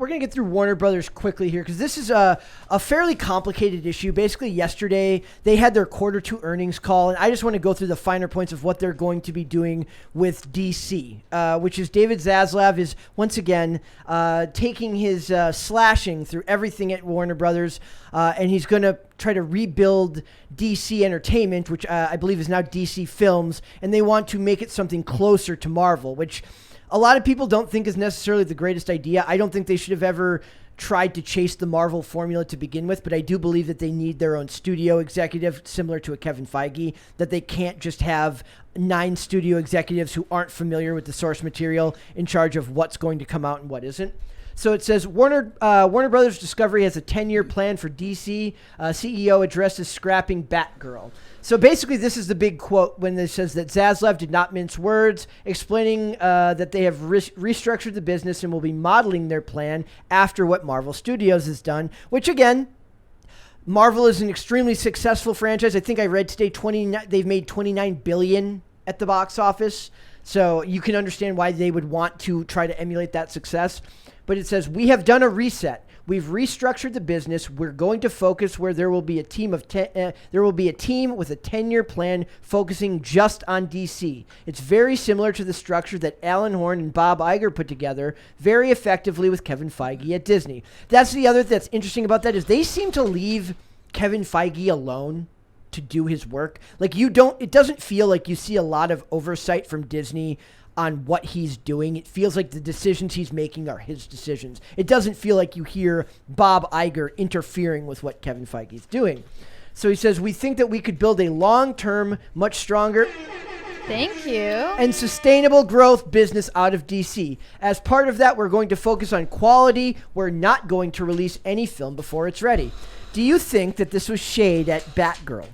we're going to get through Warner Brothers quickly here because this is a fairly complicated issue. Basically, yesterday they had their Q2 earnings call, and I just want to go through the finer points of what they're going to be doing with DC, which is David Zaslav is once again taking his slashing through everything at Warner Brothers, and he's going to try to rebuild DC Entertainment, which I believe is now DC Films, and they want to make it something closer to Marvel, which a lot of people don't think is necessarily the greatest idea. I don't think they should have ever tried to chase the Marvel formula to begin with, but I do believe that they need their own studio executive, similar to a Kevin Feige, that they can't just have 9 studio executives who aren't familiar with the source material in charge of what's going to come out and what isn't. So it says Warner Brothers Discovery has a 10-year plan for DC. CEO addresses scrapping Batgirl. So basically, this is the big quote when it says that Zaslav did not mince words, explaining that they have restructured the business and will be modeling their plan after what Marvel Studios has done, which again, Marvel is an extremely successful franchise. I think I read today they've made $29 billion at the box office. So you can understand why they would want to try to emulate that success. But it says, we have done a reset. We've restructured the business. We're going to focus where there will be a team with a 10-year plan focusing just on DC. It's very similar to the structure that Alan Horn and Bob Iger put together very effectively with Kevin Feige at Disney. That's the other that's interesting about that is they seem to leave Kevin Feige alone to do his work. It doesn't feel like you see a lot of oversight from Disney on what he's doing. It feels like the decisions he's making are his decisions. It doesn't feel like you hear Bob Iger interfering with what Kevin Feige's doing. So he says, we think that we could build a long-term, much stronger Thank you. and sustainable growth business out of DC. As part of that, we're going to focus on quality. We're not going to release any film before it's ready. Do you think that this was shade at Batgirl?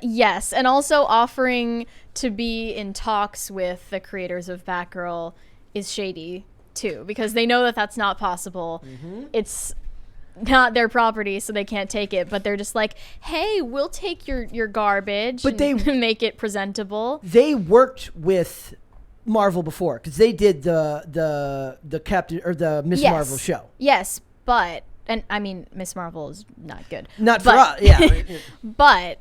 Yes, and also offering to be in talks with the creators of Batgirl is shady too, because they know that that's not possible. Mm-hmm. It's not their property, so they can't take it, but they're just like, hey, we'll take your garbage, but they make it presentable. They worked with Marvel before because they did the Captain or the Miss Marvel show. Yes, but and I mean Miss Marvel is not good. Not for us, yeah. But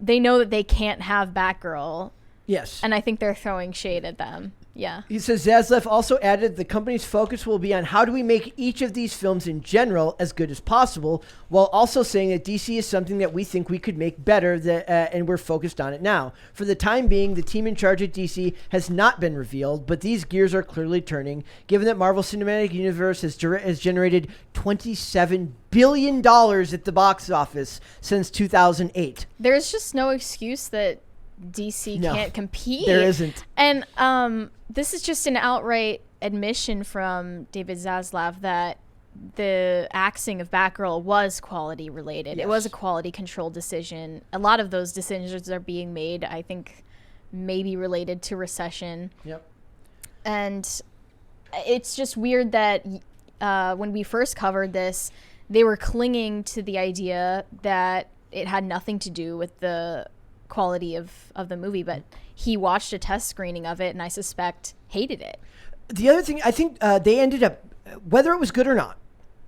they know that they can't have Batgirl. Yes. And I think they're throwing shade at them. Yeah. He says Zaslav also added the company's focus will be on how do we make each of these films in general as good as possible, while also saying that DC is something that we think we could make better and we're focused on it now. For the time being, the team in charge at DC has not been revealed, but these gears are clearly turning, given that Marvel Cinematic Universe has generated $27 billion at the box office since 2008. There's just no excuse that DC can't compete. There isn't. And this is just an outright admission from David Zaslav that the axing of Batgirl was quality related. Yes. It was a quality control decision. A lot of those decisions are being made, I think, maybe related to recession. Yep. And it's just weird that when we first covered this, they were clinging to the idea that it had nothing to do with the quality of the movie, but he watched a test screening of it and I suspect hated it. The other thing, I think they ended up, whether it was good or not,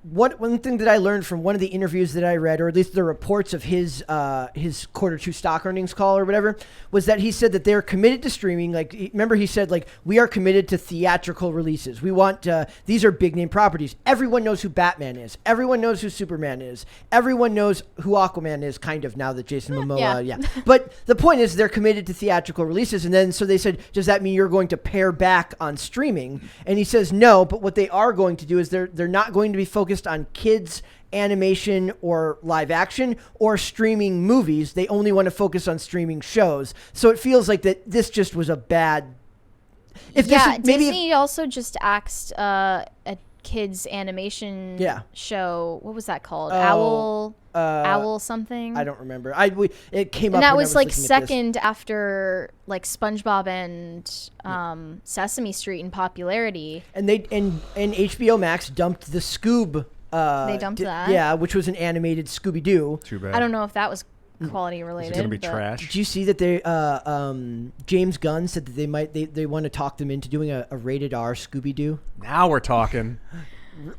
one thing that I learned from one of the interviews that I read, or at least the reports of his Q2 stock earnings call or whatever, was that he said that they're committed to streaming. Like, remember he said, like, we are committed to theatrical releases. We want, these are big name properties. Everyone knows who Batman is. Everyone knows who Superman is. Everyone knows who Aquaman is, kind of, now that Jason Momoa, yeah. But the point is they're committed to theatrical releases. And then, so they said, does that mean you're going to pare back on streaming? And he says, no, but what they are going to do is they're not going to be focused on kids animation or live action or streaming movies. They only want to focus on streaming shows. So it feels like that this just was a bad. Disney also just axed a kids animation show. What was that called? Owl something. I don't remember. It came up. And that was like second after like SpongeBob and Sesame Street in popularity. And HBO Max dumped the Scoob. They dumped that. Yeah, which was an animated Scooby-Doo. Too bad. I don't know if that was quality related. Is it gonna be but- trash? Did you see that they James Gunn said that they want to talk them into doing a rated R Scooby Doo? Now we're talking.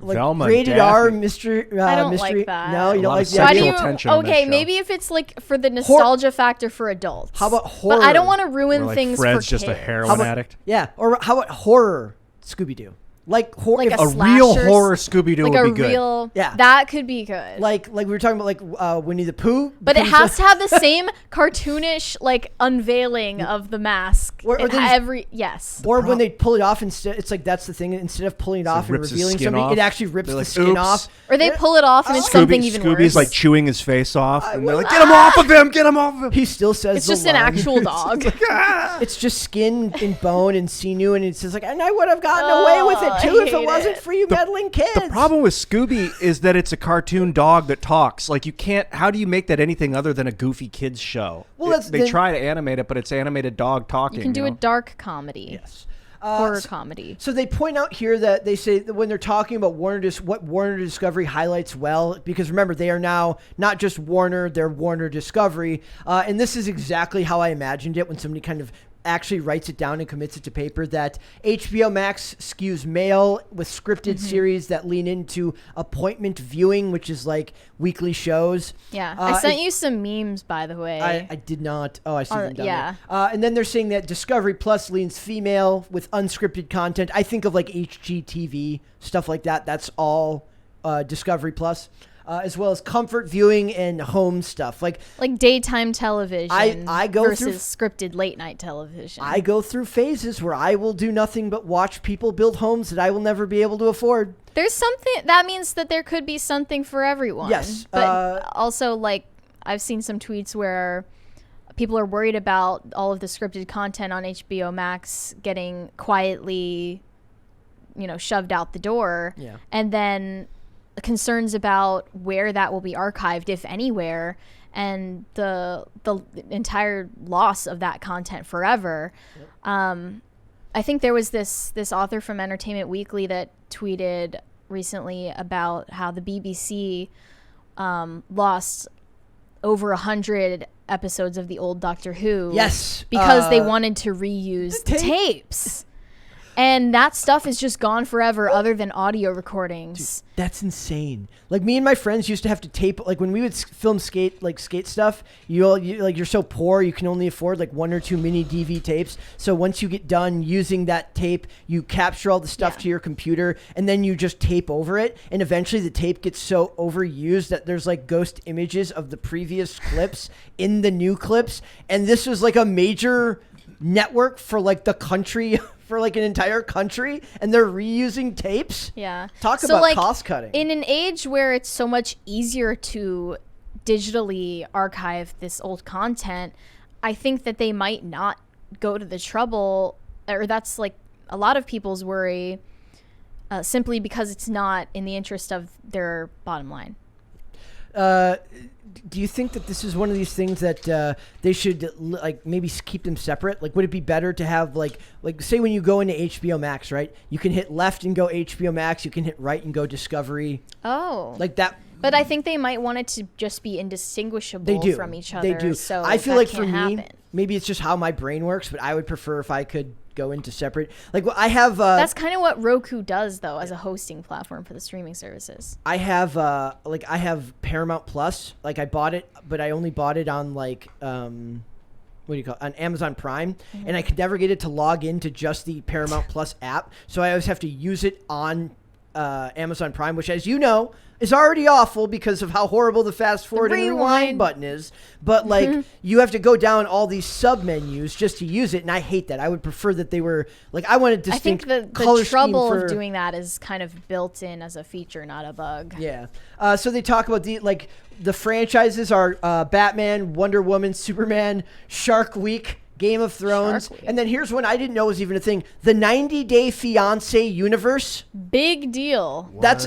Like Velma, rated Daphne. R mystery. I don't mystery. like that. No, you A don't lot like of the Why do sexual idea? you? tension on that Okay, show. maybe if it's like for the nostalgia factor for adults. How about horror? But I don't want to Where, ruin like, things Fred's for just kids. a heroin How about- addict. Yeah, or how about horror Scooby Doo? Like horror. Like if- a A real Slashers, horror Scooby-Doo like would a be good. real. Yeah. That could be good. like we were talking about like Winnie the Pooh. But it becomes has to have the same cartoonish like unveiling of the mask. Or in they just- every yes. Or when they pull it off, instead, it's like that's the thing. Instead of pulling it off and rips his revealing skin something, off. it actually rips They're the like, skin "Oops." off. Or they pull it off and it's something even Scooby's worse. like chewing his face off, and they're like, will "Get him off of him! Get him off of him!" He still says it's the just an line. actual dog. It's just skin and bone and sinew, and it says like, and I would have gotten away with it Oh, too I if it hate wasn't it. for you meddling kids. The problem with Scooby is that it's a cartoon dog that talks. Like you can't. How do you make that anything other than a goofy kids show? Well, that's they the- try to animate it, but it's animated dog talking. You can do know? a dark comedy. Yes. Horror s- comedy. So they point out here that they say that when they're talking about what Warner Discovery highlights well, because remember they are now not just Warner, they're Warner Discovery, and this is exactly how I imagined it when somebody kind of actually writes it down and commits it to paper, that HBO Max skews male with scripted series that lean into appointment viewing, which is like weekly shows. Yeah. I sent you some memes, by the way. I did not. Oh, I see them down yeah. there. And then they're saying that Discovery Plus leans female with unscripted content. I think of like HGTV, stuff like that. That's all Discovery Plus. As well as comfort viewing and home stuff. Like daytime television I go versus scripted late night television. I go through phases where I will do nothing but watch people build homes that I will never be able to afford. There's something that means that there could be something for everyone. Yes, But also, like, I've seen some tweets where people are worried about all of the scripted content on HBO Max getting quietly, shoved out the door. Yeah. And then concerns about where that will be archived, if anywhere, and the entire loss of that content forever. Yep. I think there was this author from Entertainment Weekly that tweeted recently about how the BBC lost over 100 episodes of the old Doctor Who. Yes, because they wanted to reuse the tapes. And that stuff is just gone forever other than audio recordings. Dude, that's insane. Like me and my friends used to have to tape, like when we would film skate stuff, you're so poor you can only afford like 1 or 2 mini DV tapes. So once you get done using that tape, you capture all the stuff to your computer and then you just tape over it. And eventually the tape gets so overused that there's like ghost images of the previous clips in the new clips. And this was like a major network for like the country for like an entire country, and they're reusing tapes. Yeah. Talk So, about like, cost cutting. In an age where it's so much easier to digitally archive this old content, I think that they might not go to the trouble, or that's like a lot of people's worry, simply because it's not in the interest of their bottom line. Do you think that this is one of these things that they should like maybe keep them separate? Like, would it be better to have like say when you go into HBO Max, right? You can hit left and go HBO Max. You can hit right and go Discovery. Oh. Like that. But I think they might want it to just be indistinguishable They do. from each other. They do. So I feel that like for can't me, happen. maybe it's just how my brain works, but I would prefer if I could go into separate. Like I have. That's kind of what Roku does, though, as a hosting platform for the streaming services. I have I have Paramount Plus. Like I bought it, but I only bought it on like what do you call it? On Amazon Prime, and I could never get it to log into just the Paramount Plus app. So I always have to use it on Amazon Prime, which, as you know, is already awful because of how horrible the fast forward and rewind button is. But like you have to go down all these sub menus just to use it, and I hate that. I would prefer that they were like I wanted distinct. I think color the trouble scheme for, of doing that is kind of built in as a feature, not a bug. Yeah. So they talk about the franchises are Batman, Wonder Woman, Superman, Shark Week, Game of Thrones, Shark Week. and then here's one I didn't know was even a thing: the 90 Day Fiance universe. Big deal. That's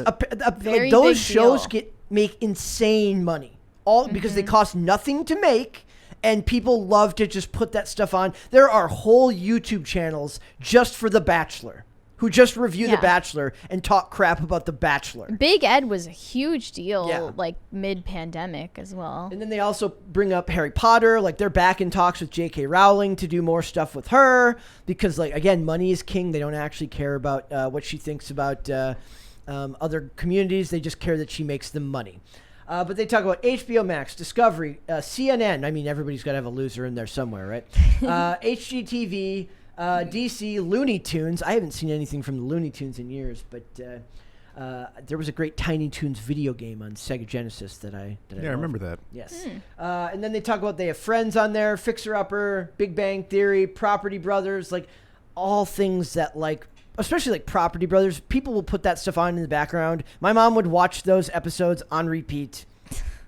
Very like those big shows deal. make insane money, all because they cost nothing to make. And people love to just put that stuff on. There are whole YouTube channels just for The Bachelor. who just review Yeah. The Bachelor and talk crap about The Bachelor. Big Ed was a huge deal, Yeah. like mid-pandemic as well. And then they also bring up Harry Potter, like they're back in talks with J.K. Rowling to do more stuff with her because, like, again, money is king. They don't actually care about what she thinks about other communities. They just care that she makes them money. But they talk about HBO Max, Discovery, CNN. I mean, everybody's got to have a loser in there somewhere, right? HGTV, DC, Looney Tunes. I haven't seen anything from the Looney Tunes in years, but there was a great Tiny Toons video game on Sega Genesis that I I loved. remember that. Yes. And then they talk about they have Friends on there, Fixer Upper, Big Bang Theory, Property Brothers, like all things that, like, especially like Property Brothers, people will put that stuff on in the background. My mom would watch those episodes on repeat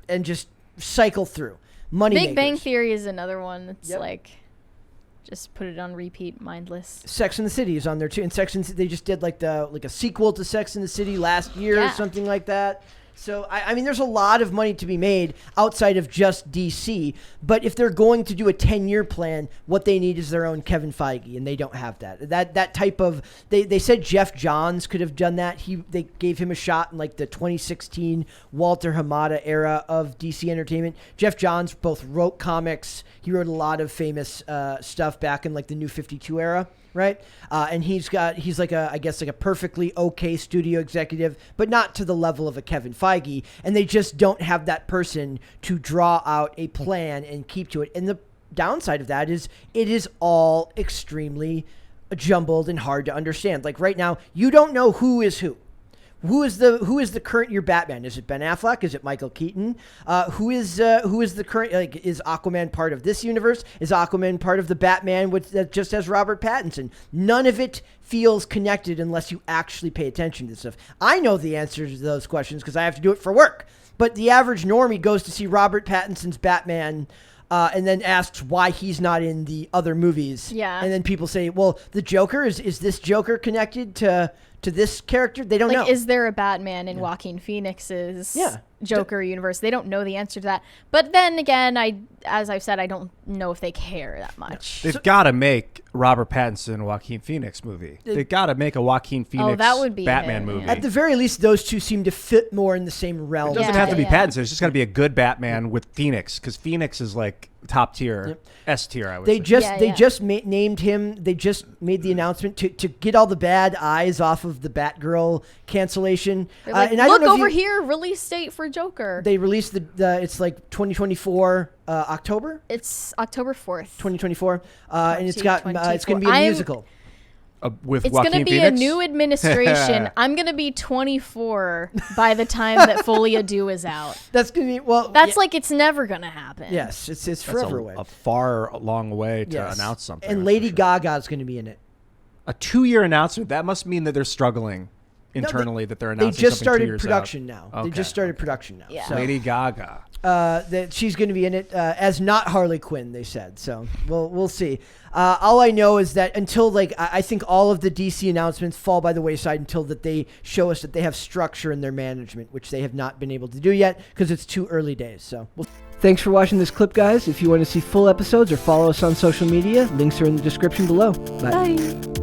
and just cycle through. Money Big Bang Theory is another one that's like, just put it on repeat, mindless. Sex and the City is on there too. And Sex and they just did like a sequel to Sex and the City last year or something like that. So, I mean, there's a lot of money to be made outside of just DC. But if they're going to do a 10-year plan, what they need is their own Kevin Feige, and they don't have that. That type of they said Jeff Johns could have done that. They gave him a shot in like the 2016 Walter Hamada era of DC Entertainment. Jeff Johns both wrote comics. He wrote a lot of famous stuff back in like the New 52 era. Right. And he's like I guess a perfectly okay studio executive, but not to the level of a Kevin Feige. And they just don't have that person to draw out a plan and keep to it. And the downside of that is it is all extremely jumbled and hard to understand. Like right now, you don't know who is who. Who is the current year Batman? Is it Ben Affleck? Is it Michael Keaton? Who is the current, like, is Aquaman part of this universe? Is Aquaman part of the Batman that just has Robert Pattinson? None of it feels connected unless you actually pay attention to this stuff. I know the answers to those questions because I have to do it for work. But the average normie goes to see Robert Pattinson's Batman and then asks why he's not in the other movies. Yeah. And then people say, well, the Joker, is this Joker connected to this character? They don't know. Is there a Batman in Joaquin Phoenix's Joker universe? They don't know the answer to that. But then again, as I've said, I don't know if they care that much. They've got to make Robert Pattinson Joaquin Phoenix movie. They've got to make a Joaquin Phoenix that would be Batman it, movie. yeah. At the very least, those two seem to fit more in the same realm. It doesn't have to be Pattinson. It's just got to be a good Batman with Phoenix, because Phoenix is like top tier, S tier. I would say. They just named him. They just made the announcement to get all the bad eyes off of the Batgirl cancellation. Like, and I don't look know if over here, release date for Joker. They released the it's like 2024 October. It's October 4th. 2024, and it's going to be a musical. With it's Joaquin going to be Phoenix? a new administration. I'm going to be 24 by the time that Folie à Deux is out. That's going to be That's like it's never going to happen. Yes, it's That's forever away. a far, long way to announce something. And Lady Gaga is going to be in it. A 2-year announcement. That must mean that they're struggling internally. That they're announcing. They just something 2 started years production out. now. They just started production now. Yeah. So, Lady Gaga. that she's going to be in it as not Harley Quinn. They said so. We'll see. All I know is that until I think all of the DC announcements fall by the wayside until that they show us that they have structure in their management, which they have not been able to do yet because it's too early days. So. Thanks for watching this clip, guys. If you want to see full episodes or follow us on social media, links are in the description below. Bye.